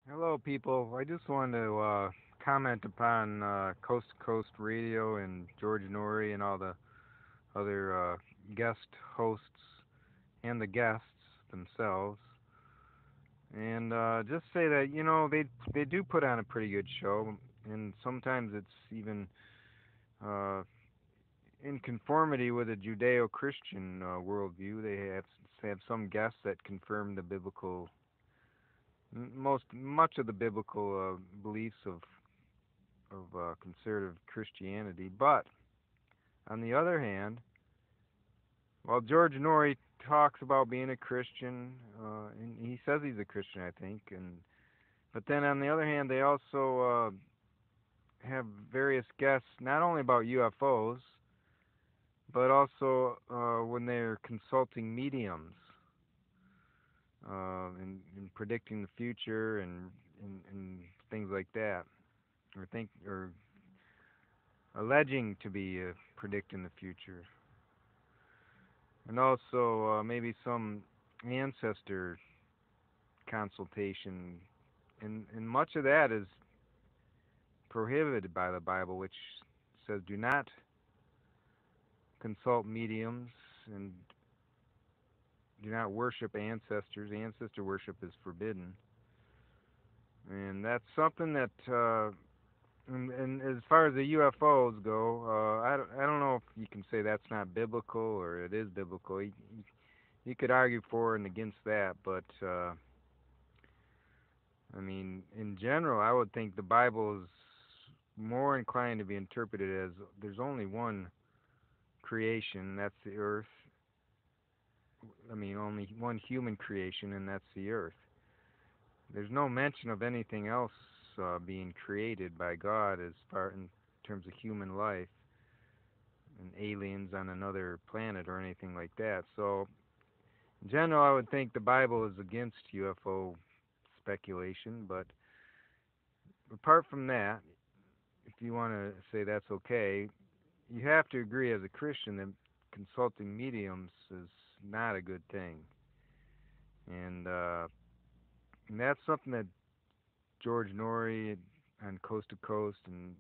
Hello, people. I just wanted to comment upon Coast to Coast Radio and George Norrie and all the other guest hosts and the guests themselves, and just say that they do put on a pretty good show, and sometimes it's even uh, in conformity with a Judeo-Christian worldview. They have some guests that confirm the biblical much of the biblical beliefs of conservative Christianity. But on the other hand, while George Norrie talks about being a Christian, and he says he's a Christian, I think, and but then on the other hand, they also have various guests not only about UFOs, but also when they're consulting mediums in predicting the future and things like that, or alleging to be predicting the future, and also maybe some ancestor consultation, and much of that is prohibited by the Bible, which says do not consult mediums and do not worship ancestors. Ancestor worship is forbidden, and that's something that. And as far as the UFOs go, I don't know if you can say that's not biblical or it is biblical. You could argue for and against that, but I mean, in general, I would think the Bible is more inclined to be interpreted as there's only one creation, that's the earth. I mean, only one human creation, and that's the earth. There's no mention of anything else being created by God as far in terms of human life and aliens on another planet or anything like that. So, in general, I would think the Bible is against UFO speculation, but apart from that, if you want to say that's okay, you have to agree as a Christian that consulting mediums is not a good thing. And, uh, and that's something that George Norrie on Coast to Coast and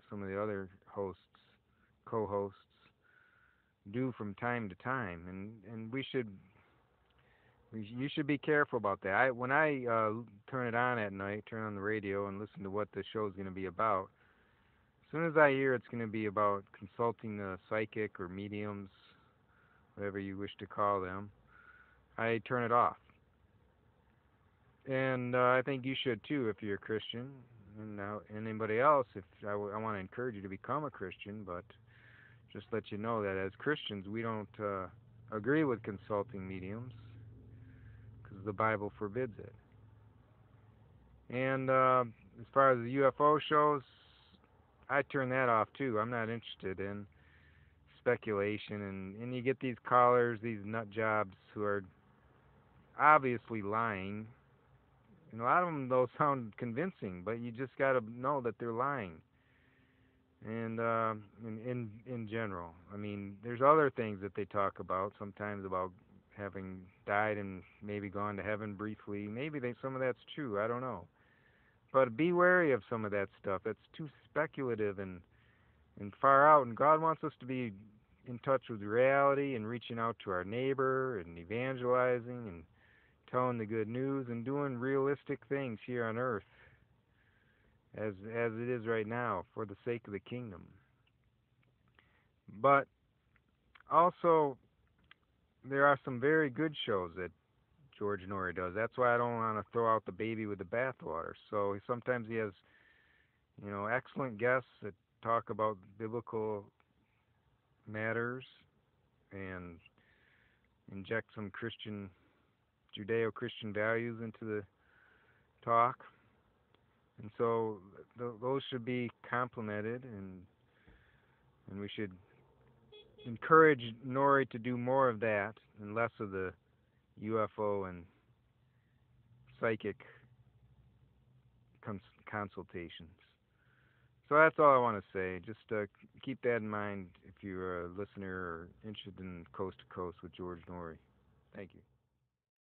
some of the other hosts, co-hosts, do from time to time, and you should be careful about that. When I turn it on at night, turn on the radio and listen to what the show's going to be about. As soon as I hear it's going to be about consulting a psychic or mediums, whatever you wish to call them, I turn it off. And I think you should too if you're a Christian. And anybody else, if I want to encourage you to become a Christian, but just let you know that as Christians we don't agree with consulting mediums because the Bible forbids it. And as far as the UFO shows, I turn that off too. I'm not interested in speculation, and you get these callers, these nut jobs who are obviously lying. And a lot of them though sound convincing, but you just got to know that they're lying. And in general, I mean, there's other things that they talk about sometimes about having died and maybe gone to heaven briefly. Maybe some of that's true. I don't know. But be wary of some of that stuff. It's too speculative and far out. And God wants us to be in touch with reality and reaching out to our neighbor and evangelizing and telling the good news and doing realistic things here on earth as it is right now for the sake of the kingdom. But also there are some very good shows that George Norrie does. That's why I don't want to throw out the baby with the bathwater. So sometimes he has, excellent guests that talk about biblical matters and inject some Judeo-Christian values into the talk. And so those should be complemented, and we should encourage Norrie to do more of that and less of the UFO and psychic consultations. So that's all I want to say. Just keep that in mind if you're a listener or interested in Coast to Coast with George Norrie. Thank you.